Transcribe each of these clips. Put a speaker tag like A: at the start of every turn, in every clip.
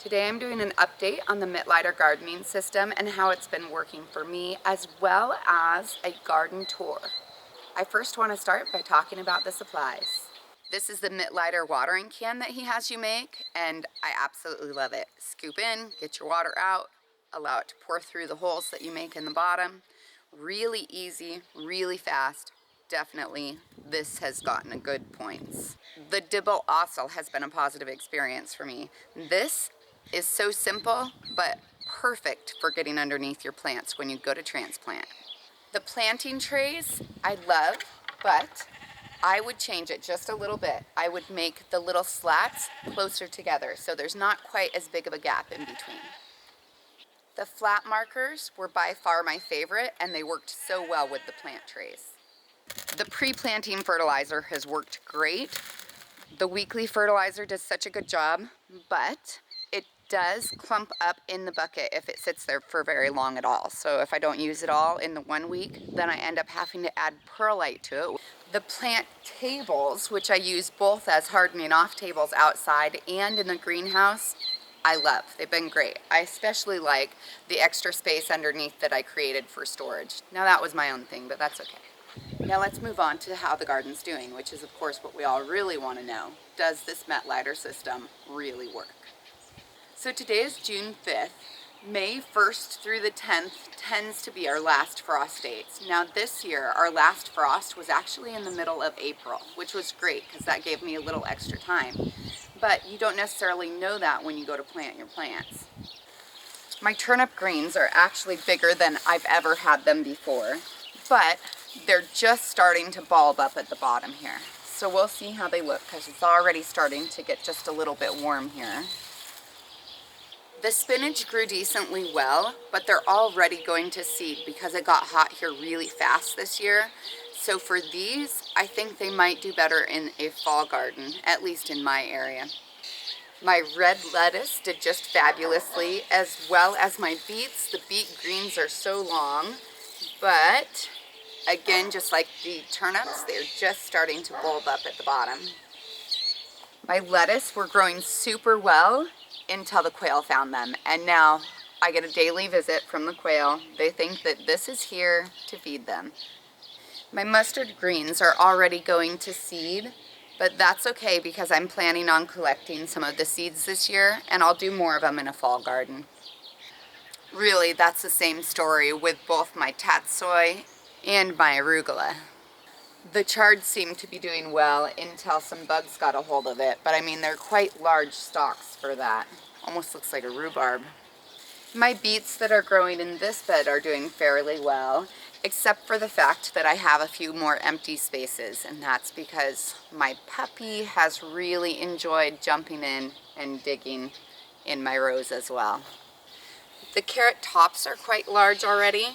A: Today I'm doing an update on the Mittleider gardening system and how it's been working for me, as well as a garden tour. I first want to start by talking about the supplies. This is the Midlighter watering can that he has you make, and I absolutely love it. Scoop in, get your water out, allow it to pour through the holes that you make in the bottom. Really easy, really fast. Definitely, this has gotten a good points. The dibble also has been a positive experience for me. This is so simple, but perfect for getting underneath your plants when you go to transplant. The planting trays I love, but I would change it just a little bit. I would make the little slats closer together so there's not quite as big of a gap in between. The flat markers were by far my favorite, and they worked so well with the plant trays. The pre-planting fertilizer has worked great. The weekly fertilizer does such a good job, but it does clump up in the bucket if it sits there for very long at all. So if I don't use it all in the 1 week, then I end up having to add perlite to it. The plant tables, which I use both as hardening off tables outside and in the greenhouse, I love. They've been great. I especially like the extra space underneath that I created for storage. Now that was my own thing, but that's okay. Now let's move on to how the garden's doing, which is of course what we all really want to know. Does this Midlighter system really work? So today is June 5th. May 1st through the 10th tends to be our last frost dates. Now this year, our last frost was actually in the middle of April, which was great because that gave me a little extra time. But you don't necessarily know that when you go to plant your plants. My turnip greens are actually bigger than I've ever had them before, but they're just starting to bulb up at the bottom here. So we'll see how they look because it's already starting to get just a little bit warm here. The spinach grew decently well, but they're already going to seed because it got hot here really fast this year. So for these, I think they might do better in a fall garden, at least in my area. My red lettuce did just fabulously, as well as my beets. The beet greens are so long, but again, just like the turnips, they're just starting to bulb up at the bottom. My lettuce were growing super well until the quail found them, and now I get a daily visit from the quail. They think that this is here to feed them. My mustard greens are already going to seed, but that's okay because I'm planning on collecting some of the seeds this year, and I'll do more of them in a fall garden. Really, that's the same story with both my tatsoi and my arugula. The chard seemed to be doing well until some bugs got a hold of it, but I mean, they're quite large stalks for that. Almost looks like a rhubarb. My beets that are growing in this bed are doing fairly well, except for the fact that I have a few more empty spaces, and that's because my puppy has really enjoyed jumping in and digging in my rows as well. The carrot tops are quite large already,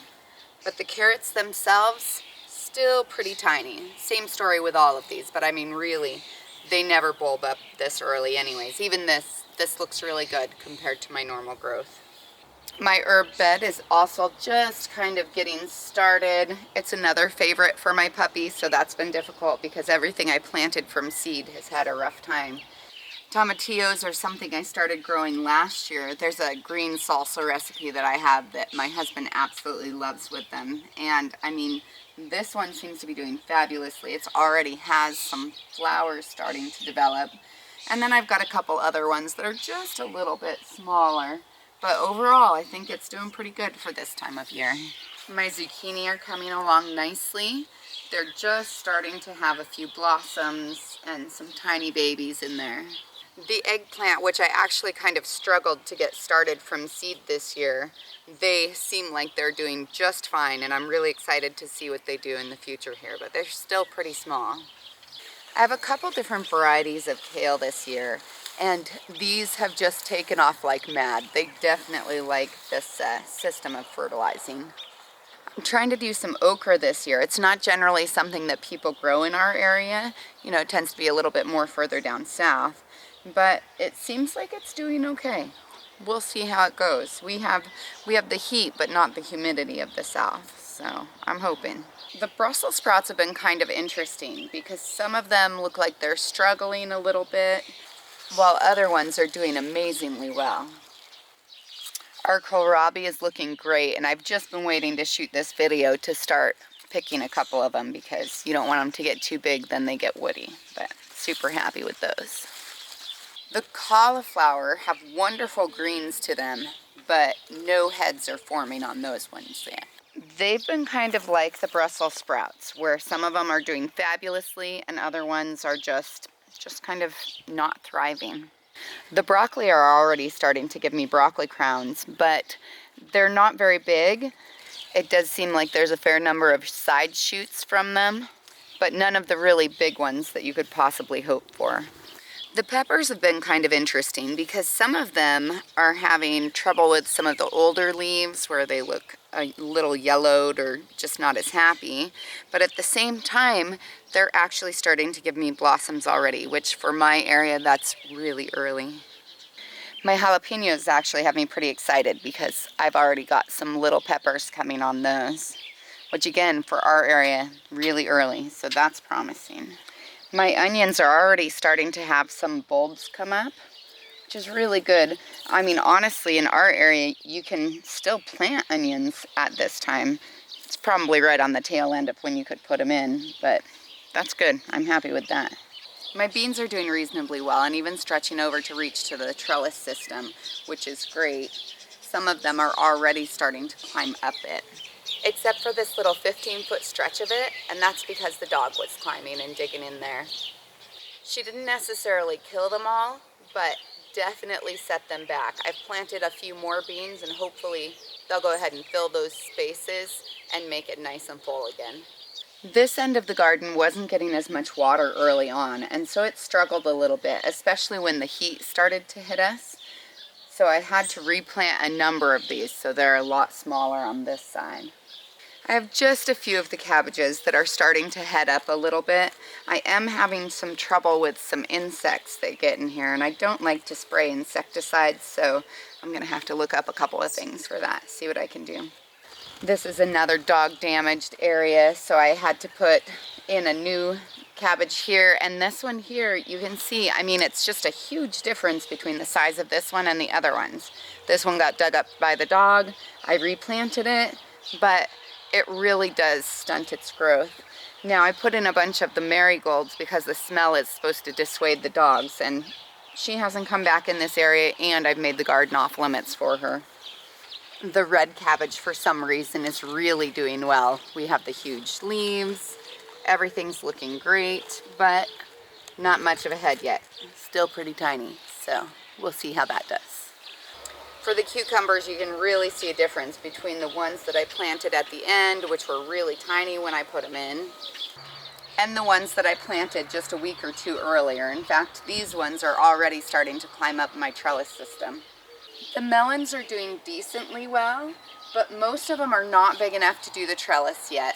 A: but the carrots themselves, still pretty tiny. Same story with all of these, but I mean really, they never bulb up this early anyways. Even this looks really good compared to my normal growth. My herb bed is also just kind of getting started. It's another favorite for my puppy, so that's been difficult because everything I planted from seed has had a rough time. Tomatillos are something I started growing last year. There's a green salsa recipe that I have that my husband absolutely loves with them. And I mean, this one seems to be doing fabulously. It's already has some flowers starting to develop. And then I've got a couple other ones that are just a little bit smaller. But overall, I think it's doing pretty good for this time of year. My zucchini are coming along nicely. They're just starting to have a few blossoms and some tiny babies in there. The eggplant, which I actually kind of struggled to get started from seed this year, they seem like they're doing just fine, and I'm really excited to see what they do in the future here, but they're still pretty small. I have a couple different varieties of kale this year, and these have just taken off like mad. They definitely like this system of fertilizing. I'm trying to do some okra this year. It's not generally something that people grow in our area. You know, it tends to be a little bit more further down south, but it seems like it's doing okay. We'll see how it goes. We have the heat, but not the humidity of the south, so I'm hoping. The Brussels sprouts have been kind of interesting because some of them look like they're struggling a little bit. while other ones are doing amazingly well. Our kohlrabi is looking great, and I've just been waiting to shoot this video to start picking a couple of them because you don't want them to get too big, then they get woody. But super happy with those. The cauliflower have wonderful greens to them, but no heads are forming on those ones yet. They've been kind of like the Brussels sprouts, where some of them are doing fabulously and other ones are just kind of not thriving. The broccoli are already starting to give me broccoli crowns, but they're not very big. It does seem like there's a fair number of side shoots from them, but none of the really big ones that you could possibly hope for. The peppers have been kind of interesting because some of them are having trouble with some of the older leaves where they look a little yellowed or just not as happy. But at the same time, they're actually starting to give me blossoms already, which for my area, that's really early. My jalapenos actually have me pretty excited because I've already got some little peppers coming on those, which again, for our area, really early, so that's promising. My onions are already starting to have some bulbs come up, which is really good. I mean, honestly, in our area, you can still plant onions at this time. It's probably right on the tail end of when you could put them in, but that's good. I'm happy with that. My beans are doing reasonably well and even stretching over to reach to the trellis system, which is great. Some of them are already starting to climb up it. Except for this little 15-foot stretch of it, and that's because the dog was climbing and digging in there. She didn't necessarily kill them all, but definitely set them back. I've planted a few more beans and hopefully they'll go ahead and fill those spaces and make it nice and full again. This end of the garden wasn't getting as much water early on, and so it struggled a little bit, especially when the heat started to hit us. So I had to replant a number of these, so they're a lot smaller on this side. I have just a few of the cabbages that are starting to head up a little bit. I am having some trouble with some insects that get in here, and I don't like to spray insecticides, so I'm going to have to look up a couple of things for that, see what I can do. This is another dog damaged area, so I had to put in a new cabbage here, and this one here, you can see, I mean, it's just a huge difference between the size of this one and the other ones. This one got dug up by the dog. I replanted it, but it really does stunt its growth. Now I put in a bunch of the marigolds because the smell is supposed to dissuade the dogs, and she hasn't come back in this area, and I've made the garden off limits for her. The red cabbage for some reason is really doing well. We have the huge leaves, everything's looking great, but not much of a head yet. Still pretty tiny, so we'll see how that does. For the cucumbers, you can really see a difference between the ones that I planted at the end, which were really tiny when I put them in, and the ones that I planted just a week or two earlier. In fact, these ones are already starting to climb up my trellis system. The melons are doing decently well, but most of them are not big enough to do the trellis yet.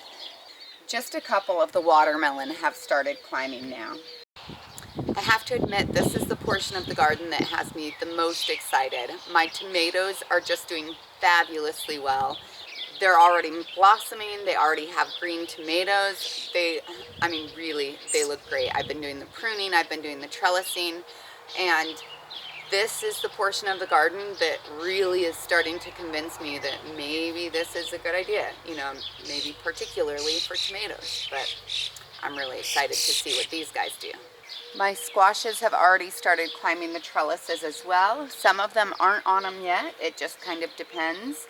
A: Just a couple of the watermelon have started climbing now. I have to admit, this is the portion of the garden that has me the most excited. My tomatoes are just doing fabulously well. They're already blossoming, they already have green tomatoes. I mean, really, they look great. I've been doing the pruning, I've been doing the trellising, and this is the portion of the garden that really is starting to convince me that maybe this is a good idea, you know, maybe particularly for tomatoes, but I'm really excited to see what these guys do. My squashes have already started climbing the trellises as well. Some of them aren't on them yet. It just kind of depends.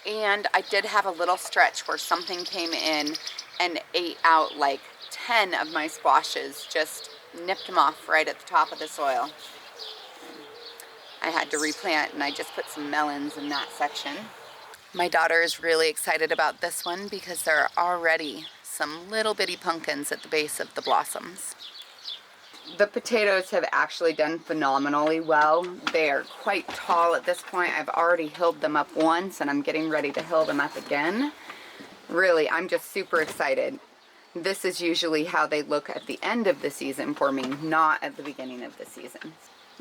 A: And I did have a little stretch where something came in and ate out like 10 of my squashes, just nipped them off right at the top of the soil. I had to replant, and I just put some melons in that section. My daughter is really excited about this one because there are already some little bitty pumpkins at the base of the blossoms. The potatoes have actually done phenomenally well. They are quite tall at this point. I've already hilled them up once, and I'm getting ready to hill them up again. Really, I'm just super excited. This is usually how they look at the end of the season for me, not at the beginning of the season.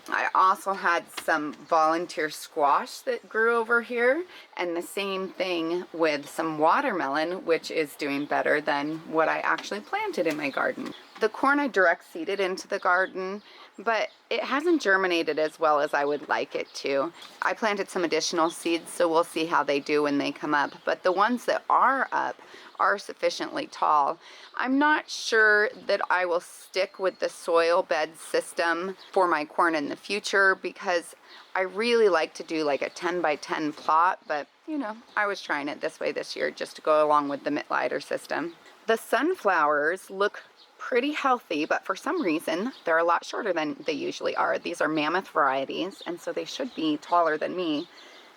A: I also had some volunteer squash that grew over here, and the same thing with some watermelon, which is doing better than what I actually planted in my garden. The corn I direct seeded into the garden, but it hasn't germinated as well as I would like it to. I planted some additional seeds, so we'll see how they do when they come up. But the ones that are up are sufficiently tall. I'm not sure that I will stick with the soil bed system for my corn in the future, because I really like to do like a 10 by 10 plot, but you know, I was trying it this way this year just to go along with the Mittleider system. The sunflowers look pretty healthy, but for some reason they're a lot shorter than they usually are. These are mammoth varieties, and so they should be taller than me.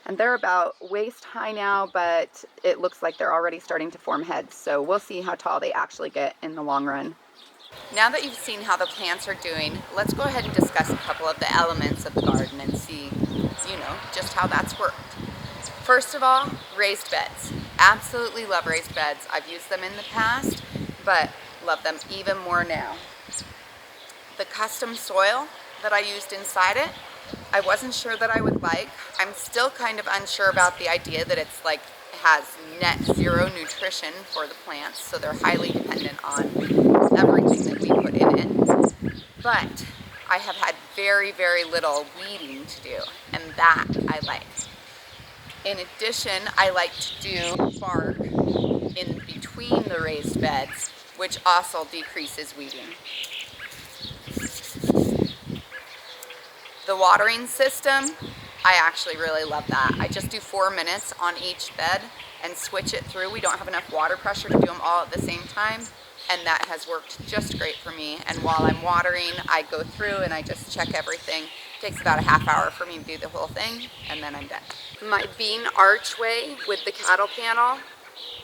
A: And they're about waist high now, but it looks like they're already starting to form heads, so we'll see how tall they actually get in the long run. Now that you've seen how the plants are doing, let's go ahead and discuss a couple of the elements of the garden and see, you know, just how that's worked. First of all, raised beds. Absolutely love raised beds. I've used them in the past, but love them even more now. The custom soil that I used inside it, I wasn't sure that I would like. I'm still kind of unsure about the idea that it's like has net zero nutrition for the plants, so they're highly dependent on everything that we put in it. But I have had very, very little weeding to do, and that I like. In addition, I like to do bark in between the raised beds, which also decreases weeding. The watering system, I actually really love that. I just do 4 minutes on each bed and switch it through. We don't have enough water pressure to do them all at the same time, and that has worked just great for me. And while I'm watering, I go through and I just check everything. It takes about a half hour for me to do the whole thing, and then I'm done. My bean archway with the cattle panel,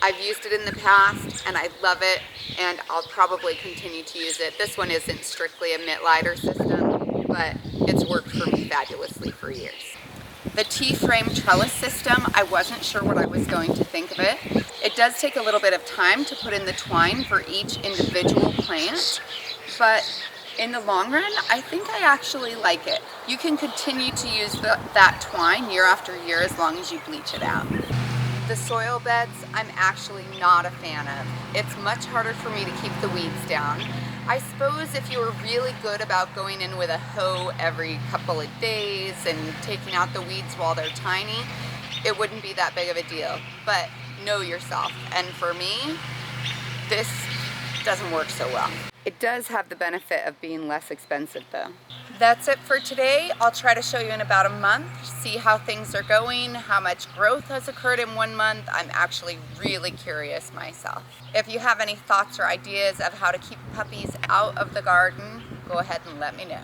A: I've used it in the past and I love it, and I'll probably continue to use it. This one isn't strictly a Mittleider system, but it's worked for me fabulously for years. The T-frame trellis system, I wasn't sure what I was going to think of it. It does take a little bit of time to put in the twine for each individual plant, but in the long run, I think I actually like it. You can continue to use that twine year after year as long as you bleach it out. The soil beds, I'm actually not a fan of. It's much harder for me to keep the weeds down. I suppose if you were really good about going in with a hoe every couple of days and taking out the weeds while they're tiny, it wouldn't be that big of a deal. But know yourself. And for me, this doesn't work so well. It does have the benefit of being less expensive though. That's it for today. I'll try to show you in about a month, see how things are going, how much growth has occurred in 1 month. I'm actually really curious myself. If you have any thoughts or ideas of how to keep puppies out of the garden, go ahead and let me know.